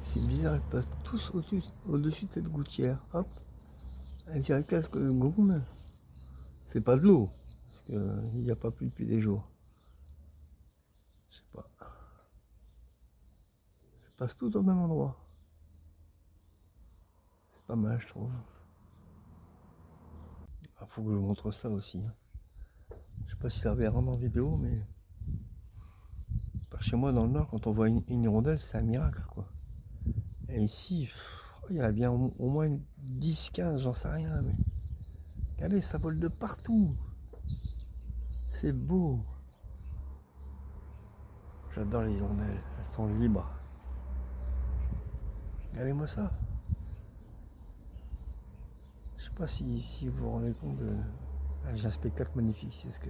C'est bizarre, elles passent tous au-dessus de cette gouttière. Hop, elles dirait presque le gomme. C'est pas de l'eau, parce qu'il n'y a pas plu depuis des jours. Je sais pas. Elles passent toutes au même endroit. C'est pas mal, je trouve. Ah, faut que je vous montre ça aussi. Je sais pas si ça va rendre en vidéo, mais par chez moi dans le nord, quand on voit une hirondelle, c'est un miracle, quoi. Et ici, il y en a bien au moins 10, 15, j'en sais rien, mais regardez, ça vole de partout. C'est beau. J'adore les hirondelles, elles sont libres. Regardez-moi ça. Je sais pas si vous vous rendez compte de... Ah, j'ai un spectacle magnifique, c'est ce que...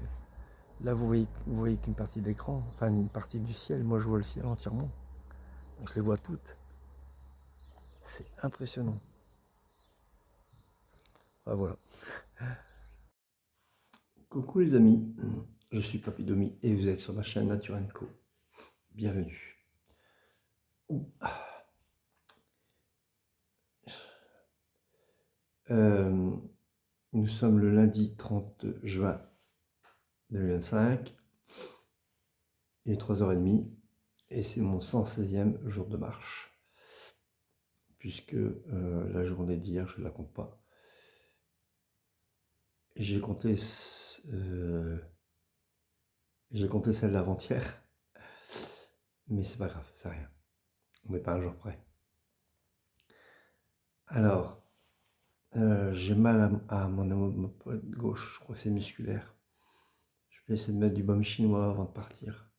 Là, vous voyez qu'une partie de l'écran, enfin une partie du ciel. Moi, je vois le ciel entièrement. Donc, je les vois toutes. C'est impressionnant. Ah, voilà. Coucou les amis, je suis Papy Domi et vous êtes sur ma chaîne Nature & Co. Bienvenue. Nous sommes le lundi 30 juin 2025. Il est 3h30 et c'est mon 116e jour de marche. Puisque la journée d'hier, je ne la compte pas. J'ai compté celle d'avant-hier, mais c'est pas grave, c'est rien. On n'est pas un jour près. Alors, j'ai mal à mon omoplate gauche, je crois que c'est musculaire. Je vais essayer de mettre du baume chinois avant de partir.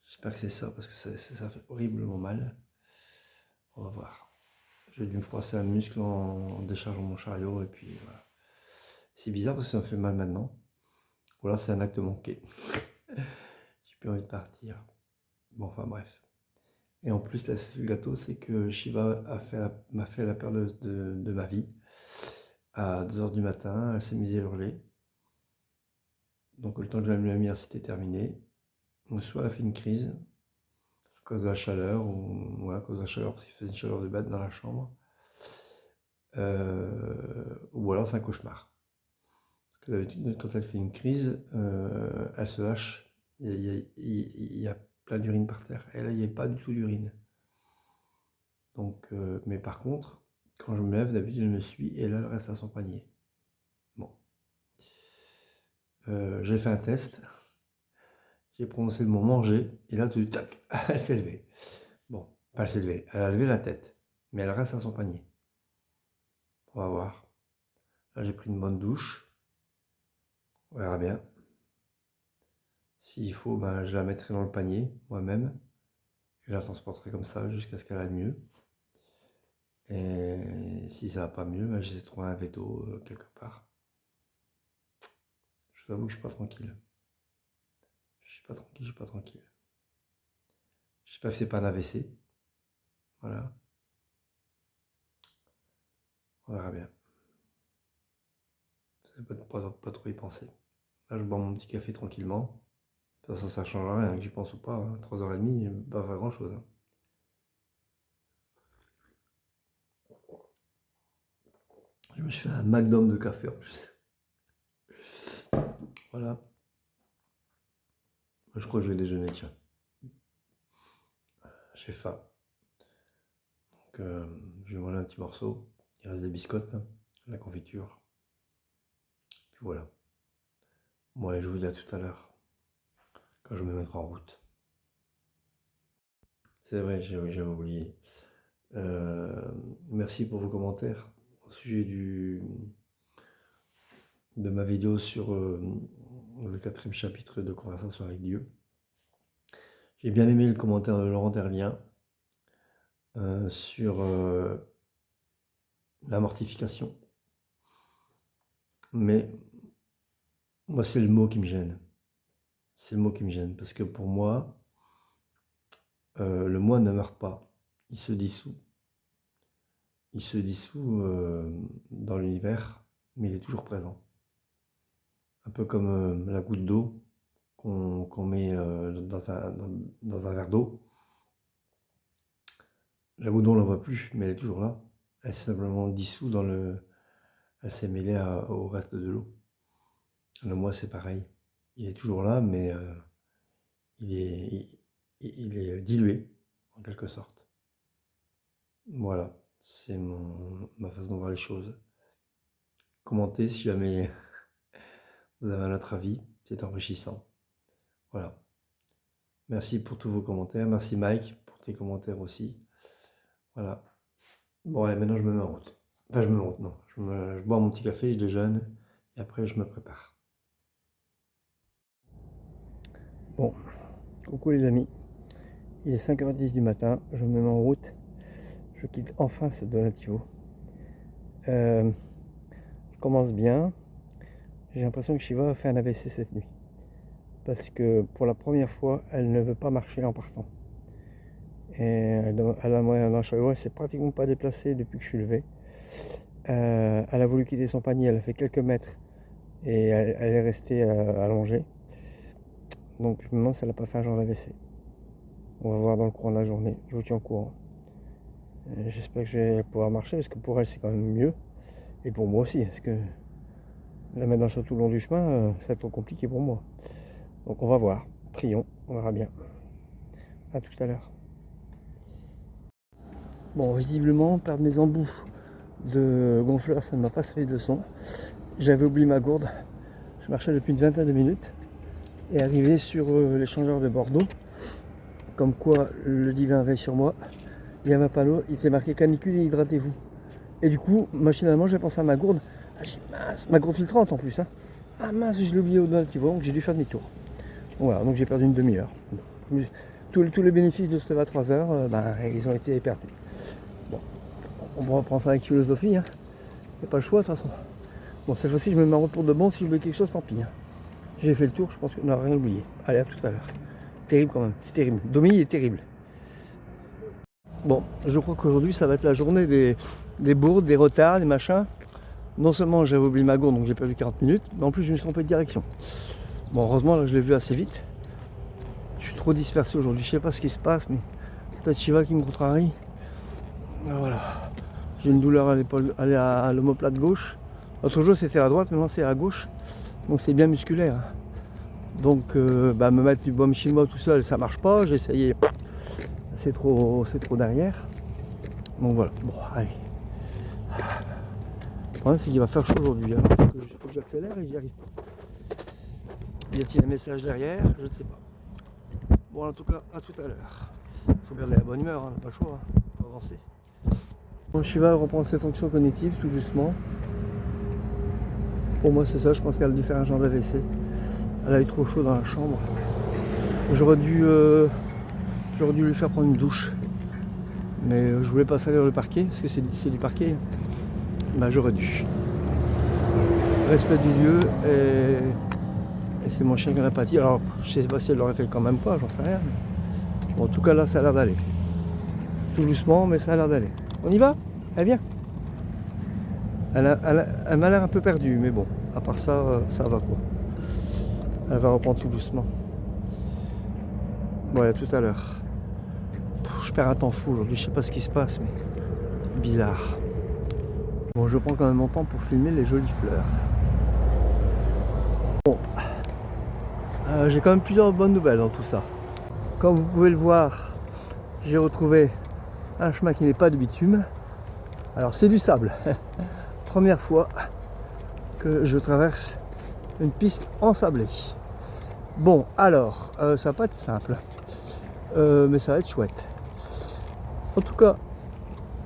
J'espère que c'est ça, parce que ça fait horriblement mal. On va voir. J'ai dû me froisser un muscle en déchargeant mon chariot, et puis voilà. C'est bizarre parce que ça me fait mal maintenant. Ou alors c'est un acte manqué. J'ai plus envie de partir. Bon, enfin bref. Et en plus, là, le gâteau, c'est que Shiva m'a fait la perleuse de ma vie. À 2h du matin, elle s'est mise à hurler. Donc le temps que j'allume la lumière, c'était terminé. Donc, soit elle a fait une crise, à cause de la chaleur, ou à cause de la chaleur, parce qu'il faisait une chaleur de bête dans la chambre. Ou alors c'est un cauchemar. Parce que d'habitude, quand elle fait une crise, elle se lâche. Il y a plein d'urine par terre. Et là, il n'y a pas du tout d'urine. Donc, mais par contre, quand je me lève, d'habitude, elle me suit et là, elle reste à son panier. Bon. J'ai fait un test. J'ai prononcé le mot manger. Et là, tout tac, elle s'est levée. Bon, pas elle s'est levée. Elle a levé la tête. Mais elle reste à son panier. On va voir. Là, j'ai pris une bonne douche. On verra bien. S'il faut, ben, je la mettrai dans le panier, moi-même. Je la transporterai comme ça jusqu'à ce qu'elle aille mieux. Et si ça va pas mieux, ben, j'essaie de trouver un veto quelque part. Je vous avoue que je suis pas tranquille. Je suis pas tranquille, je suis pas tranquille. J'espère que c'est pas un AVC. Voilà. On verra bien. Pas trop y penser. Là, je bois mon petit café tranquillement. De toute façon, ça change rien, que j'y pense ou pas. 3h30, pas faire grand chose. Je me suis fait un magnum de café en plus. Voilà. Je crois que je vais déjeuner, tiens. J'ai faim. Donc, je vais manger un petit morceau. Il reste des biscottes, là, la confiture. Puis voilà. Bon, allez, je vous dis à tout à l'heure, quand je me mettrai en route. C'est vrai, j'avais oublié. Merci pour vos commentaires au sujet de ma vidéo sur le 4e chapitre de Conversation avec Dieu. J'ai bien aimé le commentaire de Laurent Derlien sur la mortification. Mais moi, c'est le mot qui me gêne. C'est le mot qui me gêne. Parce que pour moi, le moi ne meurt pas. Il se dissout. Il se dissout dans l'univers, mais il est toujours présent. Un peu comme la goutte d'eau qu'on met dans un verre d'eau. La Baudon, on la voit plus, mais elle est toujours là. Elle s'est simplement dissoute dans le... Elle s'est mêlée au reste de l'eau. Le moi, c'est pareil. Il est toujours là, mais il est dilué, en quelque sorte. Voilà, c'est ma façon de voir les choses. Commentez si jamais vous avez un autre avis, c'est enrichissant. Voilà. Merci pour tous vos commentaires. Merci Mike pour tes commentaires aussi. Voilà. Bon, allez, maintenant je me mets en route. Enfin, je me mets en route, non. Je bois mon petit café, je déjeune, et après je me prépare. Bon, coucou les amis. Il est 5h10 du matin, je me mets en route. Je quitte enfin ce Donativo. Je commence bien. J'ai l'impression que Shiva a fait un AVC cette nuit. Parce que pour la première fois, elle ne veut pas marcher en partant. Et elle a moyen d'un cheval, elle s'est pratiquement pas déplacée depuis que je suis levé. Elle a voulu quitter son panier, elle a fait quelques mètres et elle est restée allongée. Donc je me demande si elle n'a pas fait un genre d'AVC. On va voir dans le courant de la journée, je vous tiens au courant. J'espère que je vais pouvoir marcher parce que pour elle c'est quand même mieux. Et pour moi aussi, parce que la mettre dans le tout le long du chemin, ça va être trop compliqué pour moi. Donc on va voir, prions, on verra bien. A tout à l'heure. Bon, visiblement, perdre mes embouts de gonfleur, ça ne m'a pas servi de leçon. J'avais oublié ma gourde. Je marchais depuis une vingtaine de minutes et arrivé sur l'échangeur de Bordeaux, comme quoi le divin veille sur moi. Il y avait un panneau, il était marqué canicule et hydratez-vous. Et du coup, machinalement, j'ai pensé à ma gourde. Ah, j'ai mince, ma gourde filtrante en plus. Hein. Ah mince, je l'ai oublié au Donativo, donc j'ai dû faire demi-tour. Voilà, donc j'ai perdu une demi-heure. Tous les bénéfices de se lever à 3 heures, ils ont été perdus. Bon, on reprend ça avec philosophie. Hein. Il n'y a pas le choix de toute façon. Bon, cette fois-ci, je me mets en route pour de bon. Si je oublie quelque chose, tant pis. Hein. J'ai fait le tour, je pense qu'on n'a rien oublié. Allez, à tout à l'heure. Terrible quand même, c'est terrible. Domi est terrible. Bon, je crois qu'aujourd'hui, ça va être la journée des bourdes, des retards, des machins. Non seulement j'avais oublié ma gourde, donc j'ai perdu 40 minutes, mais en plus, je me suis trompé de direction. Bon, heureusement, là, je l'ai vu assez vite. Je suis trop dispersé aujourd'hui. Je sais pas ce qui se passe, mais peut-être Shiva qui me contrarie. Voilà. J'ai une douleur à l'épaule, à l'omoplate gauche. L'autre jour, c'était à droite, maintenant c'est à gauche. Donc c'est bien musculaire. Donc me mettre du baume chinois tout seul, ça marche pas. J'ai essayé, c'est trop derrière. Donc voilà, bon allez. Le problème c'est qu'il va faire chaud aujourd'hui. Il faut que j'accélère et j'y arrive pas. Y a-t-il un message derrière? Je ne sais pas. Bon en tout cas, à tout à l'heure. Il faut garder la bonne humeur, hein, on n'a pas le choix, hein. Faut avancer. Bon, Shiva reprend ses fonctions cognitives tout doucement. Pour moi c'est ça, je pense qu'elle a dû faire un genre d'AVC. Elle a eu trop chaud dans la chambre. J'aurais dû lui faire prendre une douche. Mais je voulais pas salir le parquet, parce que c'est du parquet. J'aurais dû. Respect du lieu et c'est mon chien qui en a pâti. Alors je sais pas si elle l'aurait fait quand même pas, j'en sais rien. Bon, en tout cas là ça a l'air d'aller. Tout doucement, mais ça a l'air d'aller. On y va? Elle vient. Elle m'a l'air un peu perdue, mais bon, à part ça, ça va quoi. Elle va reprendre tout doucement. Voilà, tout à l'heure. Je perds un temps fou aujourd'hui, je sais pas ce qui se passe, mais bizarre. Bon, je prends quand même mon temps pour filmer les jolies fleurs. Bon, j'ai quand même plusieurs bonnes nouvelles dans tout ça. Comme vous pouvez le voir, j'ai retrouvé un chemin qui n'est pas de bitume. Alors c'est du sable. Première fois que je traverse une piste ensablée. Bon, alors, ça va pas être simple, mais ça va être chouette. En tout cas,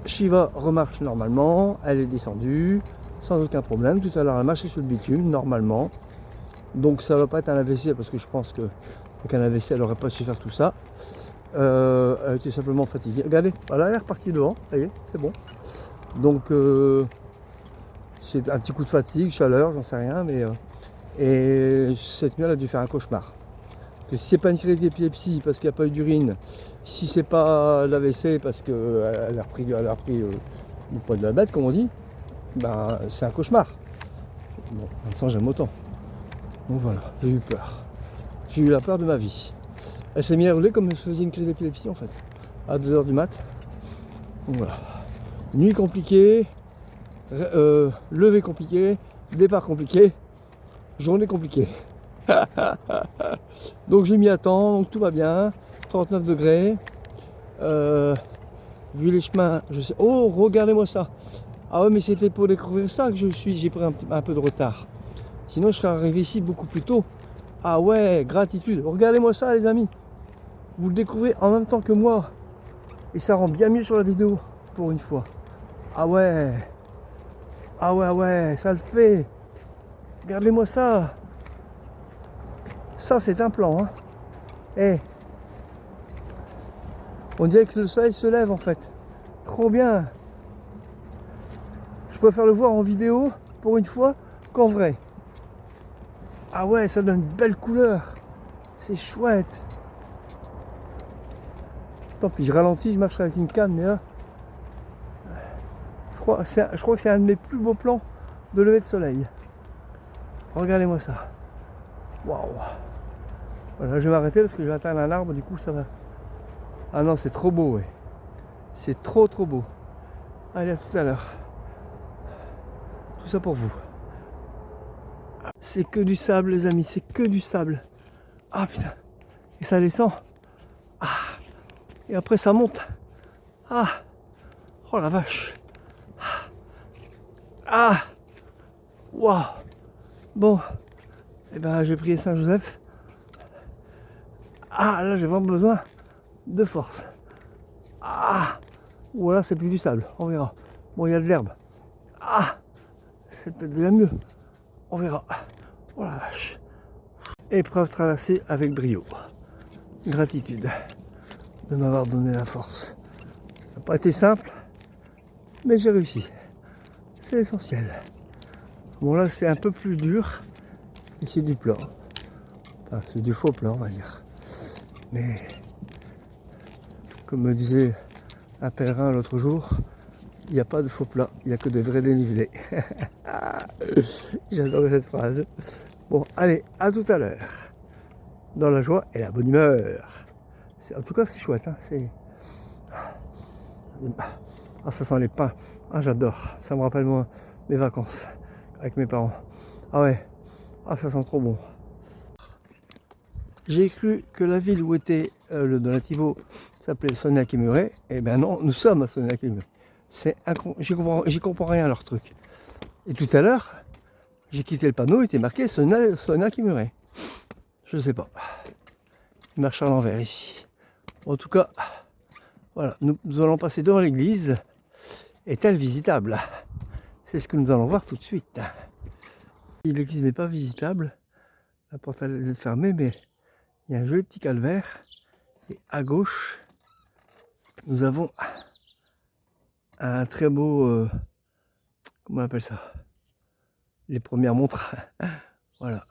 Shiva remarche normalement, elle est descendue, sans aucun problème. Tout à l'heure, elle marchait sur le bitume, normalement. Donc ça va pas être un AVC, parce que je pense qu'un AVC, elle n'aurait pas su faire tout ça. Elle était simplement fatiguée. Regardez, voilà, elle est repartie devant, ça y est, c'est bon. Donc, c'est un petit coup de fatigue, chaleur, j'en sais rien, mais... et cette nuit, elle a dû faire un cauchemar. Parce que si c'est pas une crise d'épilepsie, parce qu'il n'y a pas eu d'urine, si c'est pas l'AVC, parce qu'elle a repris le poids de la bête, comme on dit, c'est un cauchemar. Bon, en même temps, j'aime autant. Donc voilà, j'ai eu peur. J'ai eu la peur de ma vie. Elle s'est mise à rouler comme si elle faisait une crise d'épilepsie, en fait, à 2h du mat. Donc voilà. Nuit compliquée, lever compliqué, départ compliqué, journée compliquée. Donc j'ai mis à temps, donc tout va bien. 39 degrés. Vu les chemins, je sais. Oh, regardez-moi ça. Ah ouais, mais c'était pour découvrir ça que j'ai pris un peu de retard. Sinon, je serais arrivé ici beaucoup plus tôt. Ah ouais, gratitude. Regardez-moi ça, les amis. Vous le découvrez en même temps que moi. Et ça rend bien mieux sur la vidéo, pour une fois. Ah ouais. Ah ouais, ah ouais, ça le fait. Regardez-moi ça. Ça, c'est un plan, hein. Eh. On dirait que le soleil se lève, en fait. Trop bien. Je préfère le voir en vidéo, pour une fois, qu'en vrai. Ah ouais, ça donne une belle couleur. C'est chouette. Tant pis, je ralentis, je marche avec une canne, mais là, je crois que c'est un de mes plus beaux plans de lever de soleil. Regardez-moi ça. Waouh. Voilà, je vais m'arrêter parce que je vais atteindre un arbre, du coup ça va. Ah non, c'est trop beau, ouais. C'est trop beau. Allez, à tout à l'heure. Tout ça pour vous. C'est que du sable, les amis, c'est que du sable. Ah putain. Et ça descend. Ah. Et après ça monte. Ah. Oh la vache. Ah. Waouh. Bon. Eh ben, j'ai prié Saint-Joseph. Ah, là, j'ai vraiment besoin de force. Ah. Ou alors, c'est plus du sable. On verra. Bon, il y a de l'herbe. Ah. C'est peut-être déjà mieux. On verra. Oh la vache. Épreuve traversée avec brio. Gratitude de m'avoir donné la force. Ça n'a pas été simple, mais j'ai réussi. C'est l'essentiel. Bon, là, c'est un peu plus dur. Et c'est du plat. Enfin, c'est du faux plat, on va dire. Mais, comme me disait un pèlerin l'autre jour, il n'y a pas de faux plat, il n'y a que de vrais dénivelés. J'adore cette phrase. Bon, allez, à tout à l'heure. Dans la joie et la bonne humeur. En tout cas, c'est chouette. Hein, ah, ça sent les pins. Ah, j'adore. Ça me rappelle moi mes vacances avec mes parents. Ah ouais. Ah, ça sent trop bon. J'ai cru que la ville où était le Donativo s'appelait Sonia-Kimure. Eh ben non, nous sommes à Sonia-Kimure. J'y comprends rien à leur truc. Et tout à l'heure, j'ai quitté le panneau, il était marqué Sonia-Kimure. Je sais pas. Il marche à l'envers ici. En tout cas, voilà, nous allons passer devant l'église. Est-elle visitable? C'est ce que nous allons voir tout de suite. L'église n'est pas visitable. La porte est fermée, mais il y a un joli petit calvaire. Et à gauche, nous avons un très beau... comment on appelle ça? Les premières montres. Voilà.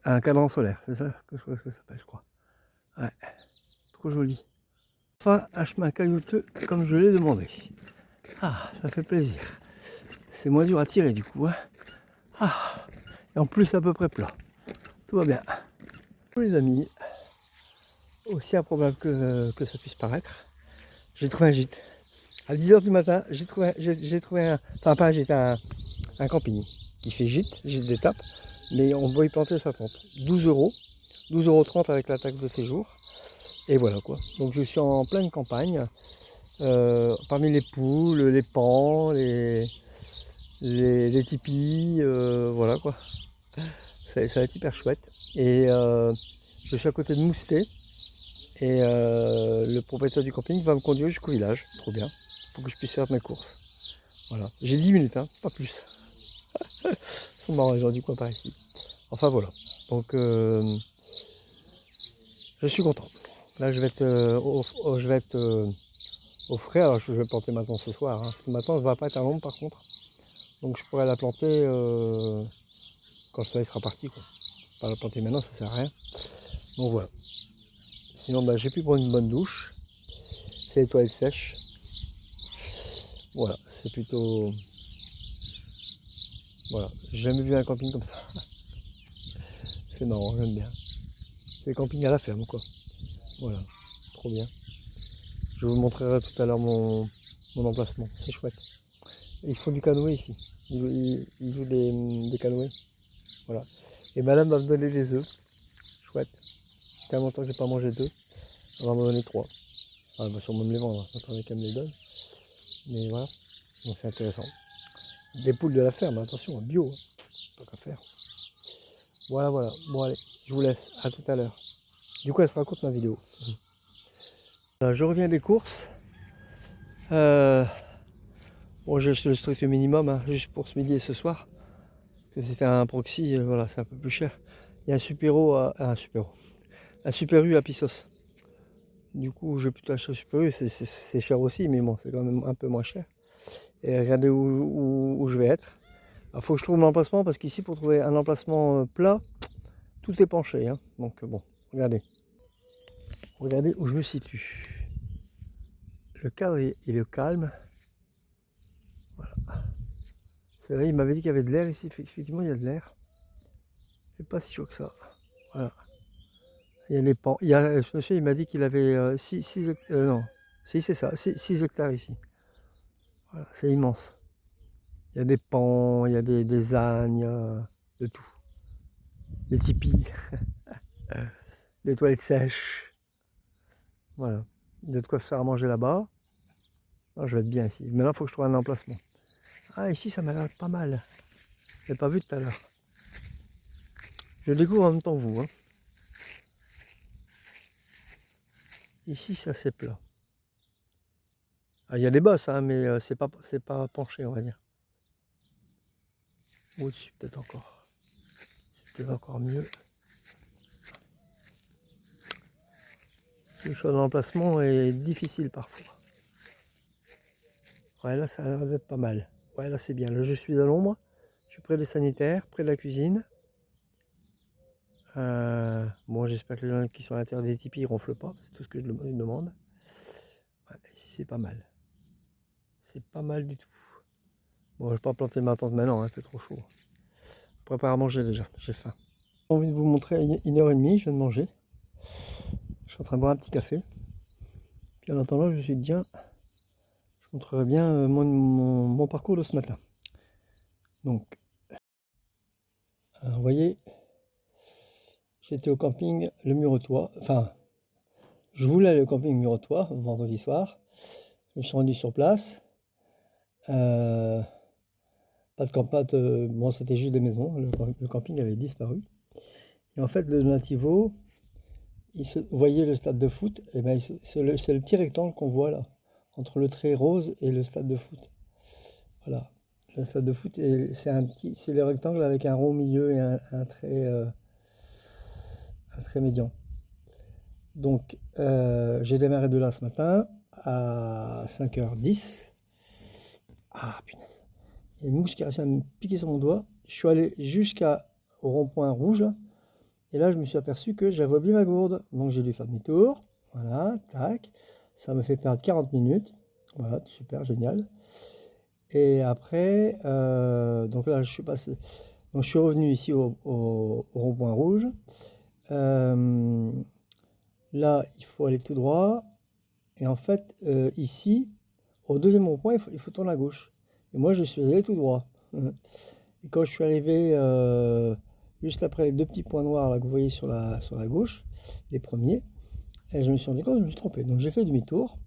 Un cadran solaire, c'est ça que ça s'appelle, je crois. Ouais. Trop joli. Enfin, un chemin caillouteux comme je l'ai demandé. Ah, ça fait plaisir. C'est moins dur à tirer du coup. Hein. Ah, et en plus à peu près plat. Tout va bien. Les amis, aussi improbable que ça puisse paraître, j'ai trouvé un gîte. À 10h du matin, j'ai trouvé un... Enfin pas un gîte, un camping qui fait gîte d'étape. Mais on doit y planter sa tente. 12 €. 12,30 € avec la taxe de séjour. Et voilà quoi. Donc je suis en pleine campagne. Parmi les poules, les pans, les tipis, voilà quoi. Ça va être hyper chouette. Et je suis à côté de Moustet. Et le propriétaire du camping va me conduire jusqu'au village. Trop bien. Pour que je puisse faire mes courses. Voilà. J'ai 10 minutes, hein, pas plus. Ils sont marrants les gens du coin par ici. Enfin voilà. Donc je suis content. Là je vais être au frais. Alors je vais planter maintenant ce soir. Hein. Maintenant ça ne va pas être un nombre par contre. Donc je pourrais la planter quand le soleil sera parti. Quoi. Pas la planter maintenant, ça sert à rien. Donc voilà. Sinon bah, j'ai pu prendre une bonne douche. C'est les toilettes sèches. Voilà, c'est plutôt... Voilà, j'ai jamais vu un camping comme ça. C'est marrant, j'aime bien. C'est le camping à la ferme quoi. Voilà, trop bien. Je vous montrerai tout à l'heure mon emplacement. C'est chouette. Ils font du canoë ici. Ils jouent des canoës. Voilà. Et madame va me donner des œufs. Chouette. Ça fait longtemps que j'ai pas mangé d'œufs. Elle va m'en donner 3. Elle va sûrement me les vendre. J'attendais qu'elle me les donne. Mais voilà. Donc c'est intéressant. Des poules de la ferme, attention, bio. Hein. Pas qu'à faire. Voilà, voilà. Bon allez, je vous laisse. À tout à l'heure. Du coup, elle se raconte ma vidéo. Alors, je reviens des courses. Bon, j'ai acheté le strict minimum, hein, juste pour ce midi et ce soir. Que c'était un proxy, voilà, c'est un peu plus cher. Il y a un un Super U à Pissos. Du coup, je vais plutôt acheter le Super U. C'est cher aussi, mais bon, c'est quand même un peu moins cher. Et regardez où je vais être. Il faut que je trouve un emplacement parce qu'ici, pour trouver un emplacement plat, tout est penché. Hein. Donc bon, regardez. Regardez où je me situe. Le cadre, il est calme. Voilà. C'est vrai, il m'avait dit qu'il y avait de l'air ici. Effectivement, il y a de l'air. C'est pas si chaud que ça. Voilà. Il y a les pans. Ce monsieur, il m'a dit qu'il avait 6 hectares. Non, si, c'est ça, 6 hectares ici. Voilà, c'est immense. Il y a des pans, il y a des ânes, il y a de tout. Des tipis, des toilettes sèches. Voilà. Il y a de quoi se faire à manger là-bas. Je vais être bien ici. Maintenant, il faut que je trouve un emplacement. Ah, ici, ça m'a l'air pas mal. Je l'ai pas vu tout à l'heure. Je découvre en même temps que vous. Hein. Ici, c'est assez plat. Ah, il y a des bosses, hein, mais c'est pas penché, on va dire. Au-dessus, peut-être encore. C'est peut-être encore mieux. Le choix de l'emplacement est difficile parfois. Ouais, là, ça a l'air d'être pas mal. Ouais, là, c'est bien. Là, je suis à l'ombre. Je suis près des sanitaires, près de la cuisine. Bon, j'espère que les gens qui sont à l'intérieur des tipis ne ronflent pas. C'est tout ce que je demande. Ouais, ici, c'est pas mal. C'est pas mal du tout. Bon, je vais pas planter ma tente maintenant, hein, c'est trop chaud. Je prépare à manger déjà, j'ai faim. J'ai envie de vous montrer à 1h30, je viens de manger. Je suis en train de boire un petit café. Puis en attendant, je me suis dit, tiens, je montrerai bien mon parcours de ce matin. Donc, vous voyez, j'étais au camping Le Muretois. Enfin, je voulais aller au camping Muretois vendredi soir. Je me suis rendu sur place. Pas de campade, bon, c'était juste des maisons. Le camping avait disparu. Et en fait, le Nativo, vous voyez le stade de foot, et ben, c'est le petit rectangle qu'on voit là, entre le trait rose et le stade de foot. Voilà. Le stade de foot, c'est le rectangle avec un rond au milieu et un trait médian. Donc, j'ai démarré de là ce matin à 5h10. Ah, punaise. Il y a une mouche qui a réussi à me piquer sur mon doigt. Je suis allé jusqu'au rond-point rouge, là. Et là, je me suis aperçu que j'avais oublié ma gourde. Donc, j'ai dû faire demi-tour. Voilà, tac. Ça me fait perdre 40 minutes. Voilà, super, génial. Et après, donc là, je suis passé. Donc, je suis revenu ici au rond-point rouge. Là, il faut aller tout droit. Et en fait, ici, au deuxième rond-point, il faut tourner à gauche. Et moi, je suis allé tout droit. Et quand je suis arrivé juste après les deux petits points noirs là, que vous voyez sur la gauche, les premiers, et je me suis rendu compte que je me suis trompé. Donc j'ai fait demi-tour.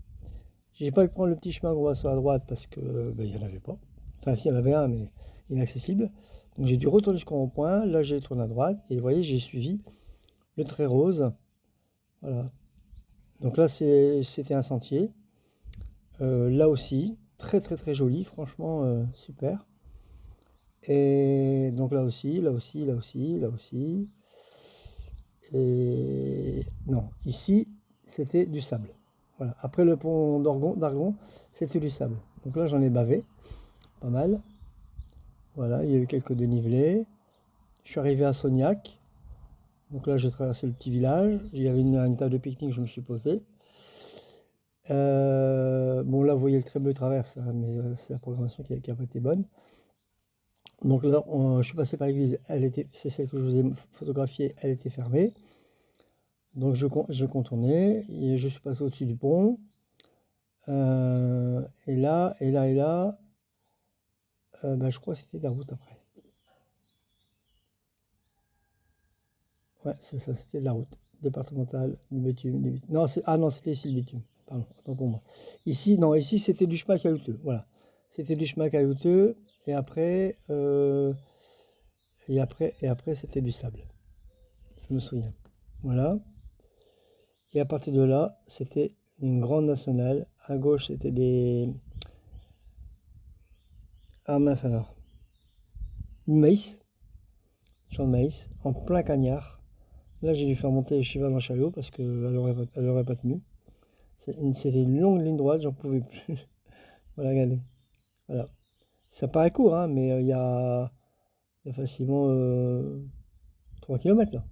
J'ai pas pu prendre le petit chemin qu'on voit sur la droite parce que il n'y en avait pas. Enfin, s'il y en avait un, mais inaccessible. Donc j'ai dû retourner jusqu'au rond-point. Là, j'ai tourné à droite. Et vous voyez, j'ai suivi le trait rose. Voilà. Donc là, c'était un sentier. Là aussi, très très très joli. Franchement, super. Et donc là aussi, là aussi, là aussi, là aussi. Et non, ici, c'était du sable. Voilà. Après le pont d'Argon, c'était du sable. Donc là, j'en ai bavé, pas mal. Voilà, il y a eu quelques dénivelés. Je suis arrivé à Sognac. Donc là, j'ai traversé le petit village. Il y avait une table de pique-nique, je me suis posé. Bon, là, vous voyez le très bleu traverse, hein, mais c'est la programmation qui n'a pas été bonne. Donc là, je suis passé par l'église, c'est celle que je vous ai photographiée, elle était fermée. Donc je contournais, et je suis passé au-dessus du pont. Et là, et là, et là, je crois que c'était de la route après. Ouais, c'est ça, c'était de la route départementale, du bitume. Non, non, c'était ici le bitume. Pardon, autant pour moi. Ici, non, ici c'était du chemin caillouteux. Voilà, c'était du chemin caillouteux, et après, c'était du sable. Je me souviens. Voilà. Et à partir de là, c'était une grande nationale. À gauche, c'était des... Ah mince alors. Du maïs, champ de maïs, en plein cagnard. Là, j'ai dû faire monter les cheval en chariot parce qu'elle aurait pas tenu. C'était une longue ligne droite, j'en pouvais plus. Voilà, regardez. Voilà. Ça paraît court, hein, mais il y a facilement 3 km là.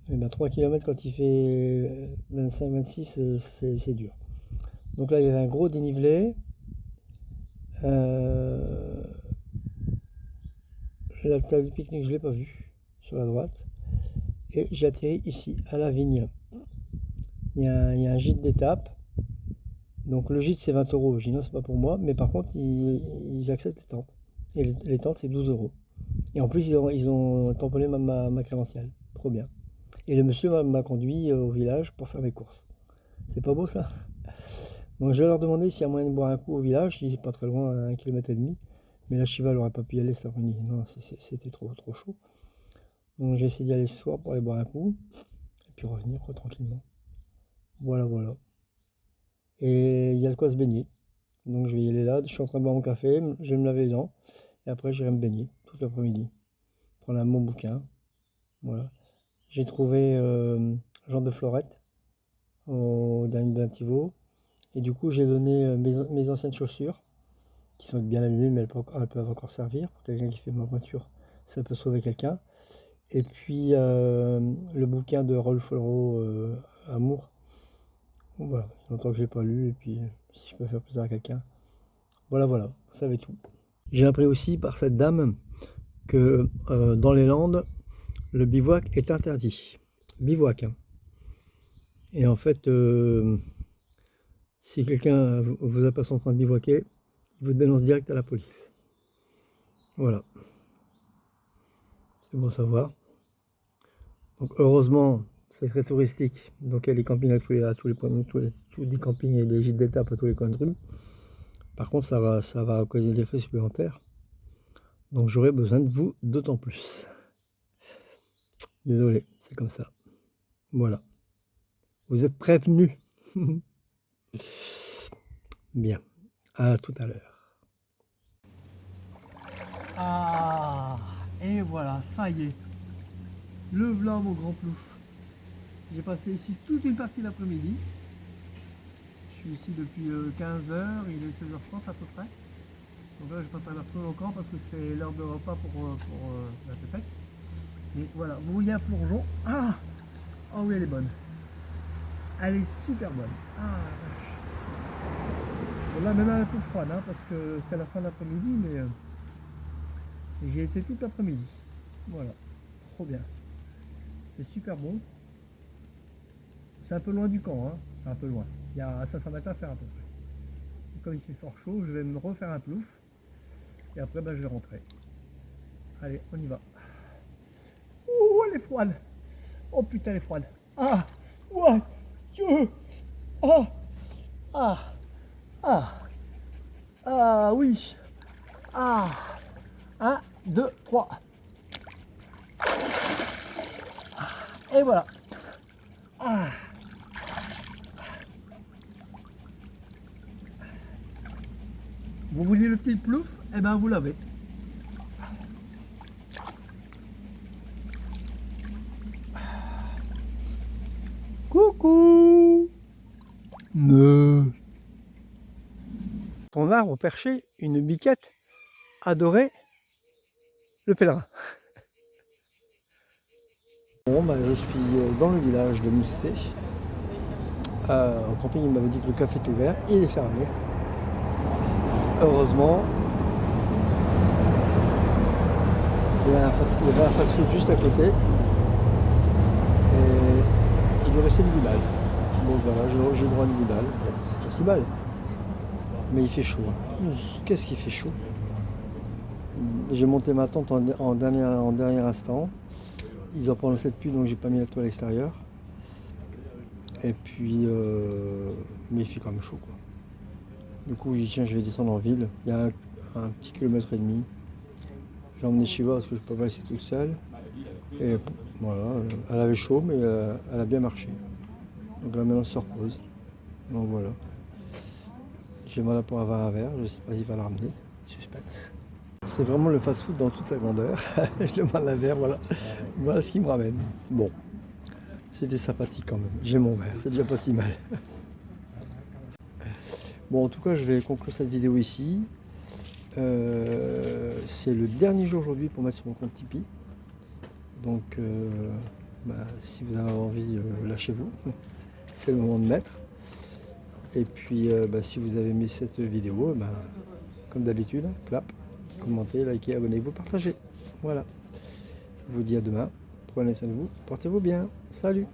Et 3 km quand il fait 25-26, c'est dur. Donc là, il y avait un gros dénivelé. La table du pique-nique, je ne l'ai pas vue sur la droite. Et j'ai atterri ici, à la vigne. Il y a un gîte d'étape. Donc le gîte, c'est 20 euros. Je dis non, c'est pas pour moi. Mais par contre, ils acceptent les tentes. Et les tentes, c'est 12 euros. Et en plus, ils ont tamponné ma crédentiale. Trop bien. Et le monsieur m'a conduit au village pour faire mes courses. C'est pas beau ça? Donc je vais leur demander s'il y a moyen de boire un coup au village. Il n'est pas très loin, à 1,5 km. Mais la Chiva n'aurait pas pu y aller cet après-midi. Non, c'était trop chaud. Donc je vais essayer d'y aller ce soir pour aller boire un coup. Et puis revenir quoi, tranquillement. Voilà. Et il y a de quoi se baigner. Donc je vais y aller là. Je suis en train de boire mon café. Je vais me laver les dents. Et après j'irai me baigner toute l'après-midi. Prendre un bon bouquin. Voilà. J'ai trouvé Jean de Florette au dernier Thibaut. Et du coup, j'ai donné mes anciennes chaussures, qui sont bien abîmées, mais elles peuvent encore servir. Pour quelqu'un qui fait ma voiture, ça peut sauver quelqu'un. Et puis, le bouquin de Rolf Follereau, Amour. Bon, voilà, il y a longtemps que je n'ai pas lu, et puis si je peux faire plaisir à quelqu'un. Voilà, vous savez tout. J'ai appris aussi par cette dame que dans les Landes, le bivouac est interdit. Bivouac, hein. Et en fait, si quelqu'un vous aperçoit en train de bivouaquer, il vous dénonce direct à la police. Voilà. C'est bon à savoir. Donc heureusement, c'est très touristique. Donc il y a des campings à tous les points de rue, tous des campings et des gîtes d'étape à tous les coins de rue. Par contre, ça va causer des frais supplémentaires. Donc j'aurai besoin de vous d'autant plus. Désolé, c'est comme ça. Voilà. Vous êtes prévenus. Bien. À tout à l'heure. Ah, et voilà, ça y est. Le v'là mon grand plouf. J'ai passé ici toute une partie de l'après-midi. Je suis ici depuis 15h, il est 16h30 à peu près. Donc là je vais pas faire l'heure trop longtemps parce que c'est l'heure de repas pour la fête. Mais voilà, vous voulez un plongeon? Ah oh oui, elle est bonne. Elle est super bonne. Ah vache. Bon, là maintenant elle est un peu froide hein, parce que c'est la fin de l'après-midi, mais j'y ai été toute l'après-midi. Voilà, trop bien. C'est super bon. C'est un peu loin du camp, hein. C'est un peu loin. Il y a 500 mètres à faire à peu près. Et comme il fait fort chaud, je vais me refaire un plouf. Et après, je vais rentrer. Allez, on y va. Ouh, elle est froide. Oh putain, elle est froide. Ah, ouais, ah, ah, ah, ah, oui. Ah, 1, 2, 3. Et voilà. Ah. Vous voulez le petit plouf? Eh ben vous l'avez. Coucou. Ton arbre perché, une biquette adorait le pèlerin. Bon, je suis dans le village de Moustet. Au camping, il m'avait dit que le café est ouvert, il est fermé. Heureusement, il y avait un fast-food juste à côté. Et il me restait une boudale. Donc voilà, j'ai le droit à une boudale. pas si mal. Mais il fait chaud. Hein. Qu'est-ce qu'il fait chaud. J'ai monté ma tente en dernier instant. Ils ont prononcé de pluie, donc j'ai pas mis la toile à l'extérieur. Et puis, mais il fait quand même chaud, quoi. Du coup, j'ai dit tiens, je vais descendre en ville. Il y a un petit kilomètre et demi. J'ai emmené Shiva parce que je peux pas laisser toute seule. Et voilà, elle avait chaud, mais elle a bien marché. Donc là maintenant elle se repose. Donc voilà. J'ai mal pour avoir un verre, je sais pas s'il va la ramener. Suspense. C'est vraiment le fast-food dans toute sa grandeur. Je demande un verre, voilà. Voilà ce qu'il me ramène. Bon, c'était sympathique quand même. J'ai mon verre, c'est déjà pas si mal. Bon, en tout cas, je vais conclure cette vidéo ici. C'est le dernier jour aujourd'hui pour mettre sur mon compte Tipeee. Donc, si vous avez envie, lâchez-vous. C'est le moment de mettre. Et puis, si vous avez aimé cette vidéo, comme d'habitude, clap, commentez, likez, abonnez-vous, partagez. Voilà. Je vous dis à demain. Prenez soin de vous. Portez-vous bien. Salut.